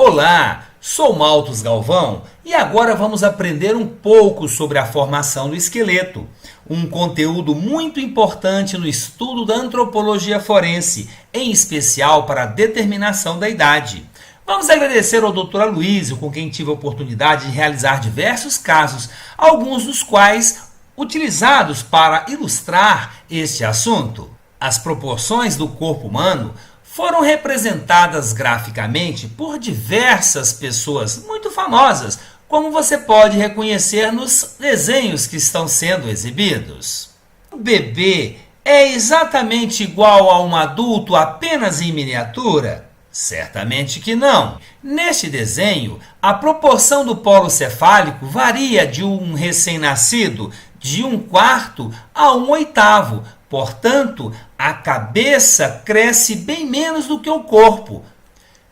Olá, sou Maltos Galvão e agora vamos aprender um pouco sobre a formação do esqueleto, um conteúdo muito importante no estudo da antropologia forense, em especial para a determinação da idade. Vamos agradecer ao Dr. Aloysio, com quem tive a oportunidade de realizar diversos casos, alguns dos quais utilizados para ilustrar este assunto. As proporções do corpo humano foram representadas graficamente por diversas pessoas muito famosas, como você pode reconhecer nos desenhos que estão sendo exibidos. O bebê é exatamente igual a um adulto apenas em miniatura? Certamente que não. Neste desenho, a proporção do polo cefálico varia de um recém-nascido de 1/4 a 1/8. Portanto, a cabeça cresce bem menos do que o corpo.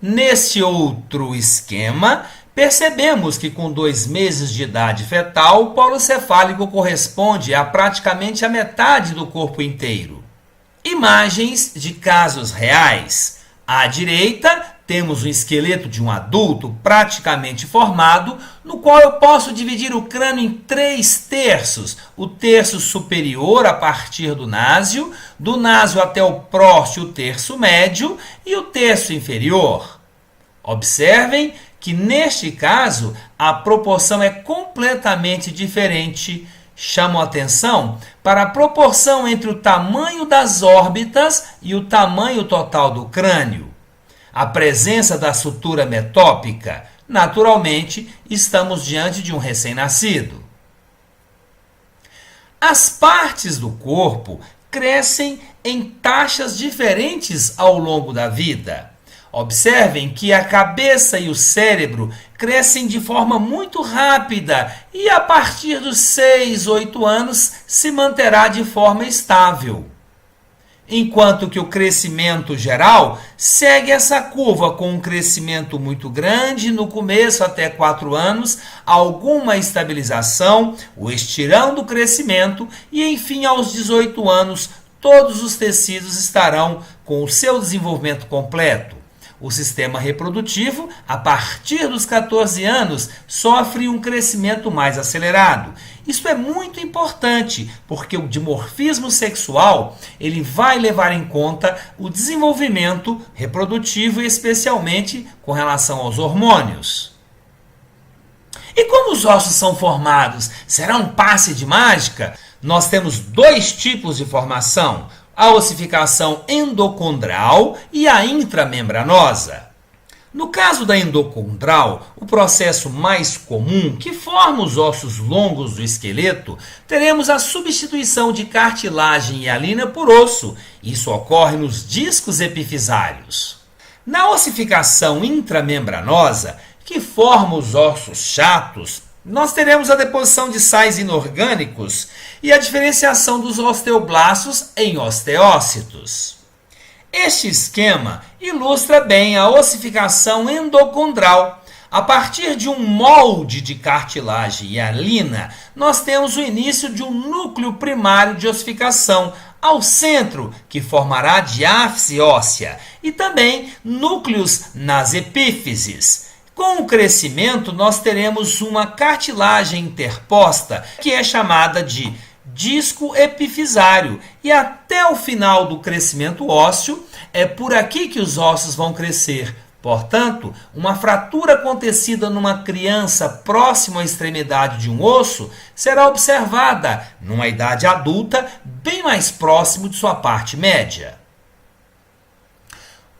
Neste outro esquema, percebemos que com 2 meses de idade fetal, o polo cefálico corresponde a praticamente a metade do corpo inteiro. Imagens de casos reais. À direita, temos o esqueleto de um adulto praticamente formado, no qual eu posso dividir o crânio em 3 terços. O terço superior a partir do násio até o próstio, o terço médio, e o terço inferior. Observem que, neste caso, a proporção é completamente diferente. Chamo a atenção para a proporção entre o tamanho das órbitas e o tamanho total do crânio. A presença da sutura metópica, naturalmente, estamos diante de um recém-nascido. As partes do corpo crescem em taxas diferentes ao longo da vida. Observem que a cabeça e o cérebro crescem de forma muito rápida e a partir dos 6, 8 anos se manterá de forma estável. Enquanto que o crescimento geral segue essa curva com um crescimento muito grande no começo até 4 anos, alguma estabilização, o estirão do crescimento e enfim aos 18 anos todos os tecidos estarão com o seu desenvolvimento completo. O sistema reprodutivo, a partir dos 14 anos, sofre um crescimento mais acelerado. Isso é muito importante, porque o dimorfismo sexual ele vai levar em conta o desenvolvimento reprodutivo, especialmente com relação aos hormônios. E como os ossos são formados? Será um passe de mágica? Nós temos 2 tipos de formação: a ossificação endocondral e a intramembranosa. No caso da endocondral, o processo mais comum que forma os ossos longos do esqueleto, teremos a substituição de cartilagem e hialina por osso. Isso ocorre nos discos epifisários. Na ossificação intramembranosa, que forma os ossos chatos, nós teremos a deposição de sais inorgânicos e a diferenciação dos osteoblastos em osteócitos. Este esquema ilustra bem a ossificação endocondral. A partir de um molde de cartilagem e hialina, nós temos o início de um núcleo primário de ossificação, ao centro, que formará a diáfise óssea, e também núcleos nas epífises. Com o crescimento, nós teremos uma cartilagem interposta, que é chamada de disco epifisário, e até o final do crescimento ósseo, é por aqui que os ossos vão crescer. Portanto, uma fratura acontecida numa criança próxima à extremidade de um osso será observada numa idade adulta bem mais próximo de sua parte média.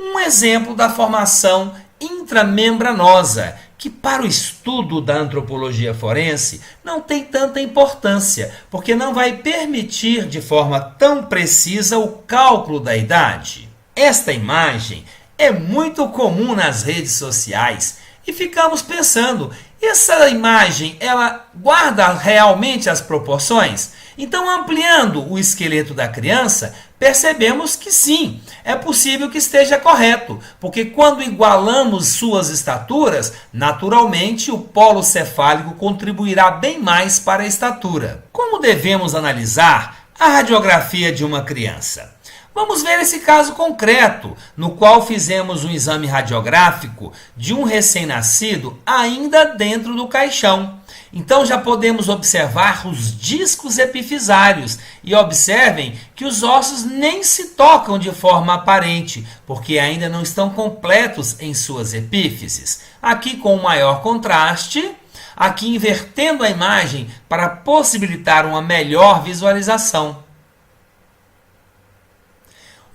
Um exemplo da formação intramembranosa, que para o estudo da antropologia forense não tem tanta importância, porque não vai permitir de forma tão precisa o cálculo da idade. Esta imagem é muito comum nas redes sociais e ficamos pensando, essa imagem ela guarda realmente as proporções? Então, ampliando o esqueleto da criança, percebemos que sim, é possível que esteja correto, porque quando igualamos suas estaturas, naturalmente o polo cefálico contribuirá bem mais para a estatura. Como devemos analisar a radiografia de uma criança? Vamos ver esse caso concreto, no qual fizemos um exame radiográfico de um recém-nascido ainda dentro do caixão. Então já podemos observar os discos epifisários e observem que os ossos nem se tocam de forma aparente, porque ainda não estão completos em suas epífises. Aqui com um maior contraste, aqui invertendo a imagem para possibilitar uma melhor visualização.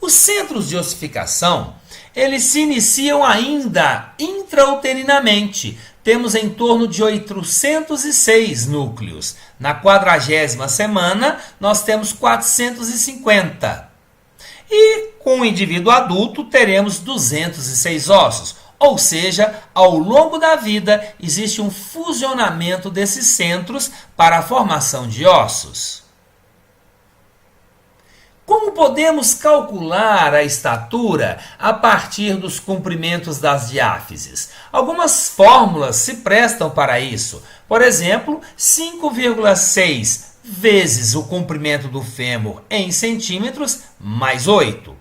Os centros de ossificação, eles se iniciam ainda intrauterinamente. Temos em torno de 806 núcleos. Na 40ª semana, nós temos 450. E com o indivíduo adulto, teremos 206 ossos. Ou seja, ao longo da vida, existe um fusionamento desses centros para a formação de ossos. Como podemos calcular a estatura a partir dos comprimentos das diáfises? Algumas fórmulas se prestam para isso. Por exemplo, 5,6 vezes o comprimento do fêmur em centímetros, mais 8.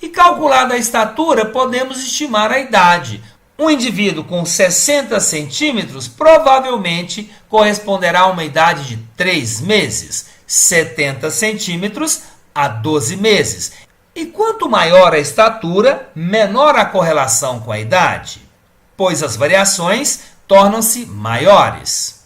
E calculada a estatura, podemos estimar a idade. Um indivíduo com 60 centímetros provavelmente corresponderá a uma idade de 3 meses. 70 centímetros a 12 meses. E quanto maior a estatura, menor a correlação com a idade, pois as variações tornam-se maiores.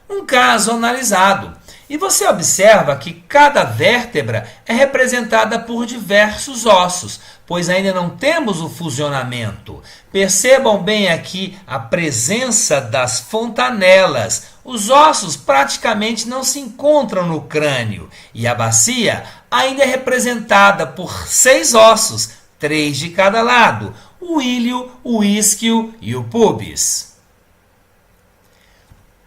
Um caso analisado. E você observa que cada vértebra é representada por diversos ossos, pois ainda não temos o fusionamento. Percebam bem aqui a presença das fontanelas. Os ossos praticamente não se encontram no crânio e a bacia ainda é representada por 6 ossos, 3 de cada lado, o íleo, o isquio e o pubis.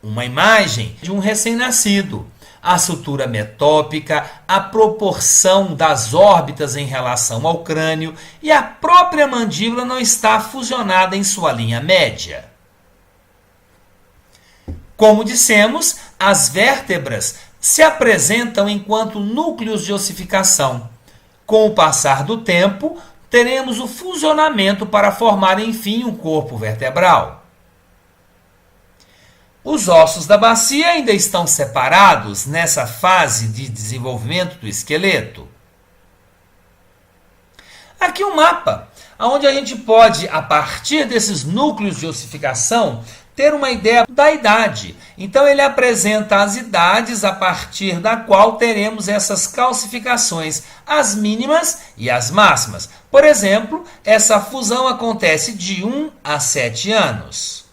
Uma imagem de um recém-nascido. A sutura metópica, a proporção das órbitas em relação ao crânio e a própria mandíbula não está fusionada em sua linha média. Como dissemos, as vértebras se apresentam enquanto núcleos de ossificação. Com o passar do tempo, teremos o fusionamento para formar, enfim, um corpo vertebral. Os ossos da bacia ainda estão separados nessa fase de desenvolvimento do esqueleto. Aqui um mapa, onde a gente pode, a partir desses núcleos de ossificação, ter uma ideia da idade. Então ele apresenta as idades a partir da qual teremos essas calcificações, as mínimas e as máximas. Por exemplo, essa fusão acontece de 1 a 7 anos.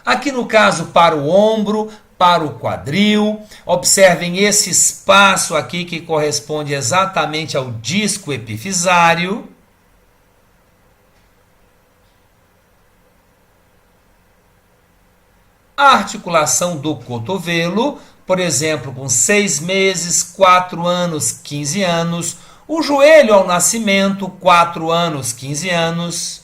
Aqui no caso para o ombro, para o quadril, observem esse espaço aqui que corresponde exatamente ao disco epifisário. A articulação do cotovelo, por exemplo, com 6 meses, 4 anos, 15 anos. O joelho ao nascimento, 4 anos, 15 anos.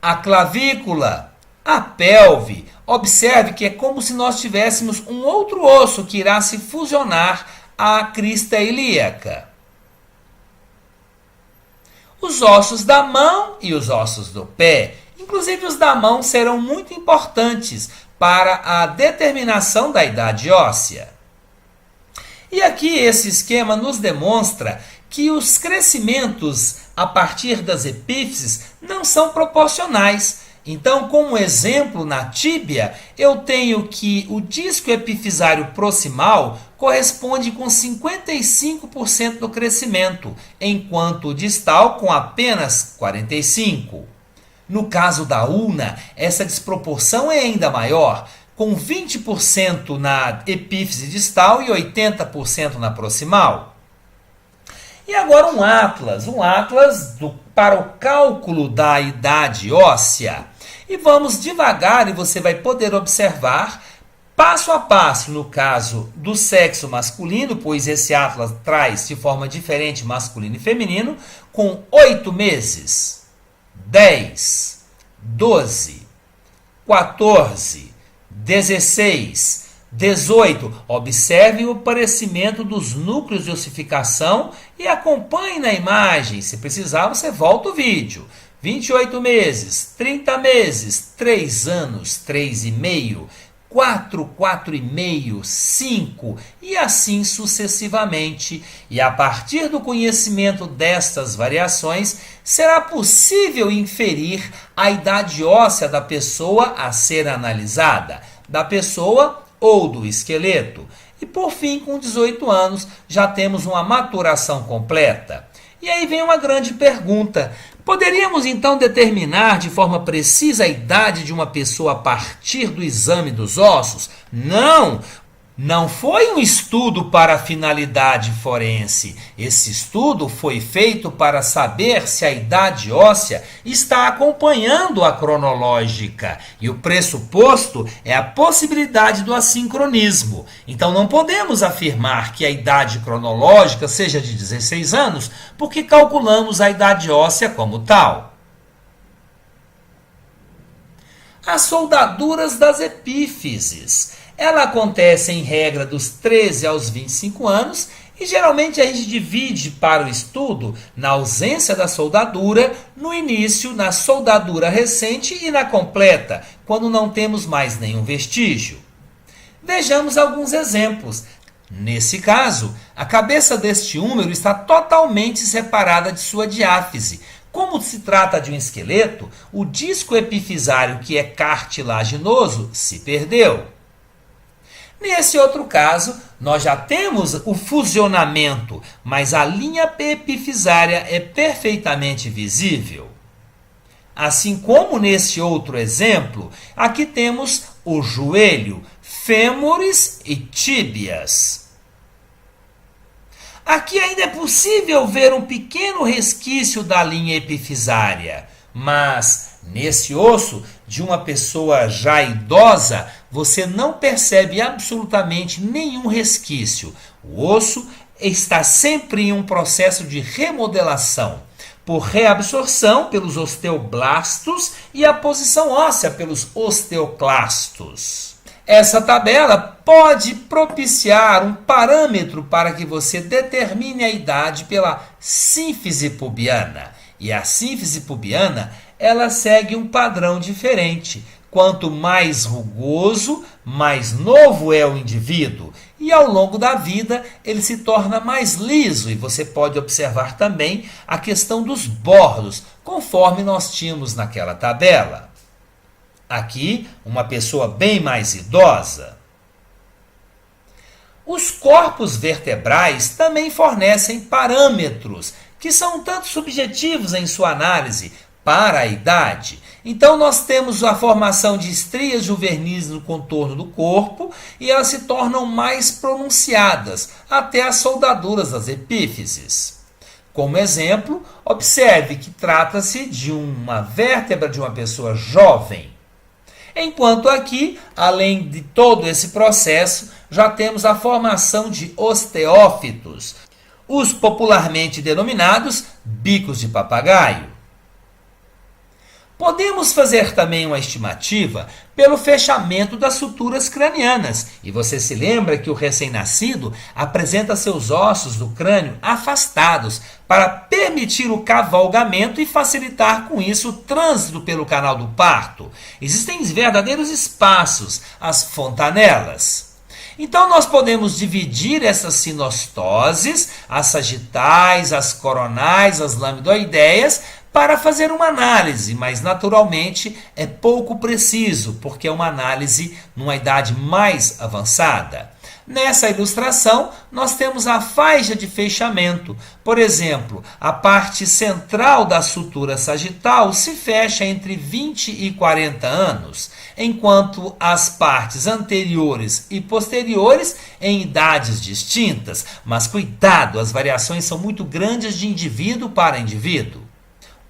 A clavícula, a pelve, observe que é como se nós tivéssemos um outro osso que irá se fusionar à crista ilíaca. Os ossos da mão e os ossos do pé, inclusive os da mão, serão muito importantes para a determinação da idade óssea. E aqui esse esquema nos demonstra que os crescimentos a partir das epífises não são proporcionais. Então, como exemplo, na tíbia, eu tenho que o disco epifisário proximal corresponde com 55% do crescimento, enquanto o distal com apenas 45%. No caso da ulna, essa desproporção é ainda maior, com 20% na epífise distal e 80% na proximal. E agora um atlas para o cálculo da idade óssea. E vamos devagar e você vai poder observar passo a passo no caso do sexo masculino, pois esse atlas traz de forma diferente masculino e feminino, com 8 meses, 10, 12, 14, 16, 18. Observe o aparecimento dos núcleos de ossificação e acompanhe na imagem. Se precisar, você volta o vídeo. 28 meses, 30 meses, 3 anos, 3,5, 4, 4,5, 5 e assim sucessivamente. E a partir do conhecimento destas variações, será possível inferir a idade óssea da pessoa a ser analisada, da pessoa ou do esqueleto. E por fim, com 18 anos, já temos uma maturação completa. E aí vem uma grande pergunta. Poderíamos então determinar de forma precisa a idade de uma pessoa a partir do exame dos ossos? Não! Não foi um estudo para finalidade forense. Esse estudo foi feito para saber se a idade óssea está acompanhando a cronológica. E o pressuposto é a possibilidade do assincronismo. Então não podemos afirmar que a idade cronológica seja de 16 anos, porque calculamos a idade óssea como tal. As soldaduras das epífises. Ela acontece em regra dos 13 aos 25 anos e geralmente a gente divide para o estudo na ausência da soldadura, no início, na soldadura recente e na completa, quando não temos mais nenhum vestígio. Vejamos alguns exemplos. Nesse caso, a cabeça deste húmero está totalmente separada de sua diáfise. Como se trata de um esqueleto, o disco epifisário, que é cartilaginoso, se perdeu. Nesse outro caso, nós já temos o fusionamento, mas a linha epifisária é perfeitamente visível. Assim como nesse outro exemplo, aqui temos o joelho, fêmures e tíbias. Aqui ainda é possível ver um pequeno resquício da linha epifisária, mas nesse osso de uma pessoa já idosa, você não percebe absolutamente nenhum resquício. O osso está sempre em um processo de remodelação, por reabsorção pelos osteoblastos e a posição óssea pelos osteoclastos. Essa tabela pode propiciar um parâmetro para que você determine a idade pela sínfise pubiana. E a sínfise pubiana, ela segue um padrão diferente. Quanto mais rugoso, mais novo é o indivíduo. E ao longo da vida, ele se torna mais liso. E você pode observar também a questão dos bordos, conforme nós tínhamos naquela tabela. Aqui, uma pessoa bem mais idosa. Os corpos vertebrais também fornecem parâmetros, que são um tanto subjetivos em sua análise para a idade. Então nós temos a formação de estrias juvenis no contorno do corpo e elas se tornam mais pronunciadas, até as soldaduras das epífises. Como exemplo, observe que trata-se de uma vértebra de uma pessoa jovem. Enquanto aqui, além de todo esse processo, já temos a formação de osteófitos, os popularmente denominados bicos de papagaio. Podemos fazer também uma estimativa pelo fechamento das suturas cranianas. E você se lembra que o recém-nascido apresenta seus ossos do crânio afastados para permitir o cavalgamento e facilitar com isso o trânsito pelo canal do parto. Existem verdadeiros espaços, as fontanelas. Então nós podemos dividir essas sinostoses, as sagitais, as coronais, as lamidoideias, para fazer uma análise, mas naturalmente é pouco preciso, porque é uma análise numa idade mais avançada. Nessa ilustração, nós temos a faixa de fechamento. Por exemplo, a parte central da sutura sagital se fecha entre 20 e 40 anos, enquanto as partes anteriores e posteriores em idades distintas. Mas cuidado, as variações são muito grandes de indivíduo para indivíduo.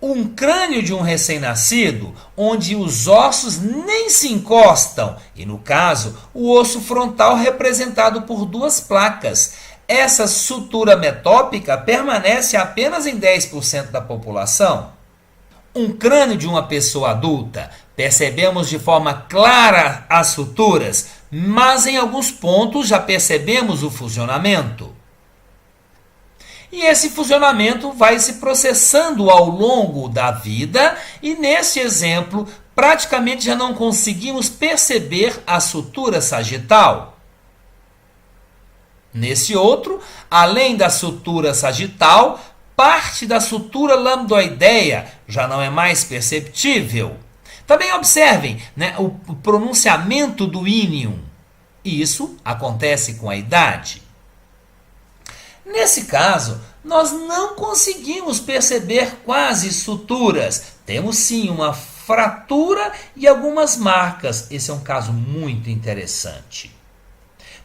Um crânio de um recém-nascido, onde os ossos nem se encostam, e no caso, o osso frontal representado por duas placas. Essa sutura metópica permanece apenas em 10% da população. um crânio de uma pessoa adulta. Percebemos de forma clara as suturas, mas em alguns pontos já percebemos o fusionamento. E esse fusionamento vai se processando ao longo da vida, e neste exemplo, praticamente já não conseguimos perceber a sutura sagital. Nesse outro, além da sutura sagital, parte da sutura lambdoideia já não é mais perceptível. Também observem, o pronunciamento do ínion. Isso acontece com a idade. Nesse caso, nós não conseguimos perceber quase suturas. Temos sim uma fratura e algumas marcas. Esse é um caso muito interessante.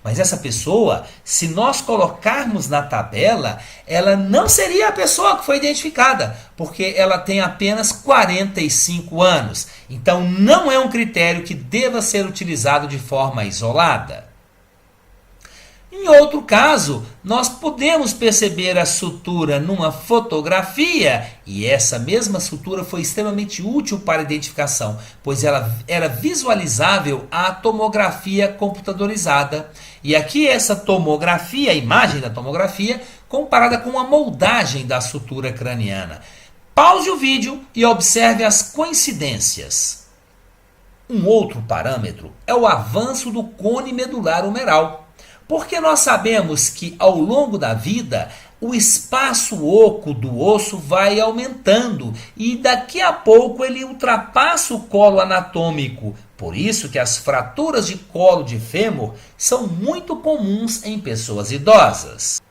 Mas essa pessoa, se nós colocarmos na tabela, ela não seria a pessoa que foi identificada, porque ela tem apenas 45 anos. Então não é um critério que deva ser utilizado de forma isolada. Em outro caso, nós podemos perceber a sutura numa fotografia, e essa mesma sutura foi extremamente útil para a identificação, pois ela era visualizável à tomografia computadorizada. E aqui essa tomografia, a imagem da tomografia, comparada com a moldagem da sutura craniana. Pause o vídeo e observe as coincidências. Um outro parâmetro é o avanço do cone medular humeral. Porque nós sabemos que ao longo da vida o espaço oco do osso vai aumentando e daqui a pouco ele ultrapassa o colo anatômico. Por isso que as fraturas de colo de fêmur são muito comuns em pessoas idosas.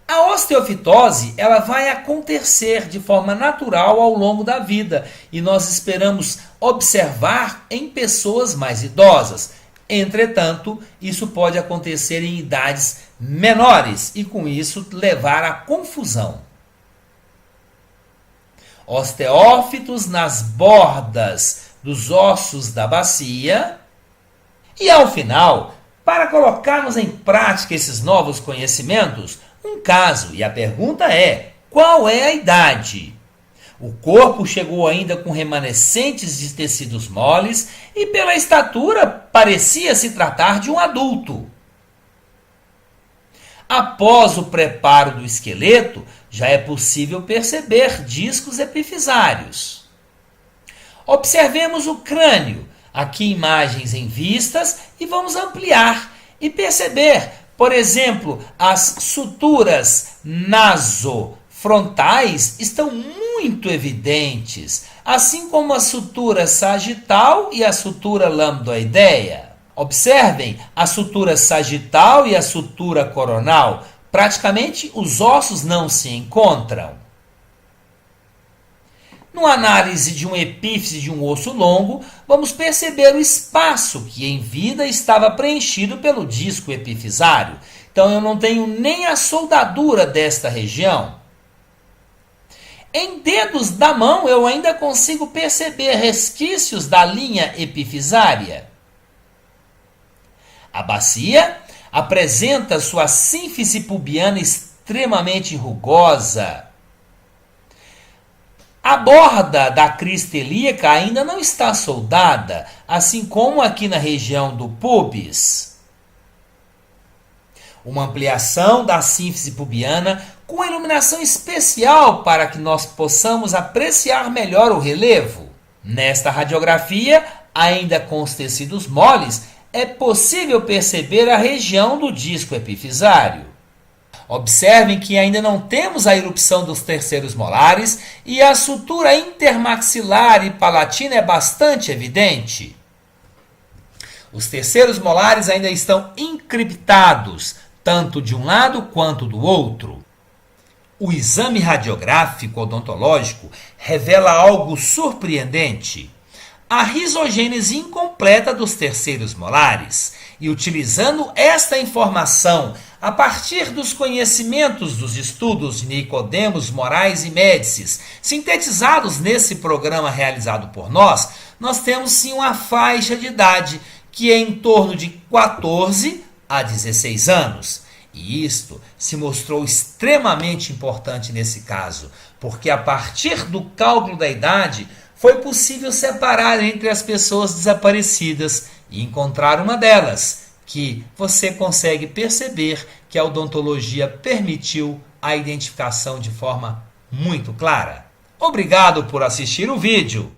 A osteofitose ela vai acontecer de forma natural ao longo da vida e nós esperamos observar em pessoas mais idosas. Entretanto, isso pode acontecer em idades menores e com isso levar à confusão. Osteófitos nas bordas dos ossos da bacia. E ao final, para colocarmos em prática esses novos conhecimentos, um caso, e a pergunta é: qual é a idade? O corpo chegou ainda com remanescentes de tecidos moles e pela estatura parecia se tratar de um adulto. Após o preparo do esqueleto, já é possível perceber discos epifisários. Observemos o crânio, aqui imagens em vistas, e vamos ampliar e perceber, por exemplo, as suturas nasofrontais estão muito evidentes, assim como a sutura sagital e a sutura lambdoideia. Observem a sutura sagital e a sutura coronal, praticamente os ossos não se encontram. Numa análise de uma epífise de um osso longo, vamos perceber o espaço que em vida estava preenchido pelo disco epifisário. Então eu não tenho nem a soldadura desta região. Em dedos da mão eu ainda consigo perceber resquícios da linha epifisária. A bacia apresenta sua sínfise pubiana extremamente rugosa. A borda da crista ilíaca ainda não está soldada, assim como aqui na região do pubis. Uma ampliação da sínfise pubiana com iluminação especial para que nós possamos apreciar melhor o relevo. Nesta radiografia, ainda com os tecidos moles, é possível perceber a região do disco epifisário. Observem que ainda não temos a erupção dos terceiros molares e a sutura intermaxilar e palatina é bastante evidente. Os terceiros molares ainda estão encriptados, tanto de um lado quanto do outro. O exame radiográfico odontológico revela algo surpreendente: a risogênese incompleta dos terceiros molares. E utilizando esta informação, a partir dos conhecimentos dos estudos de Nicodemos, Moraes e Médicis, sintetizados nesse programa realizado por nós temos sim uma faixa de idade que é em torno de 14 a 16 anos. E isto se mostrou extremamente importante nesse caso, porque a partir do cálculo da idade foi possível separar entre as pessoas desaparecidas e encontrar uma delas, que você consegue perceber que a odontologia permitiu a identificação de forma muito clara. Obrigado por assistir o vídeo.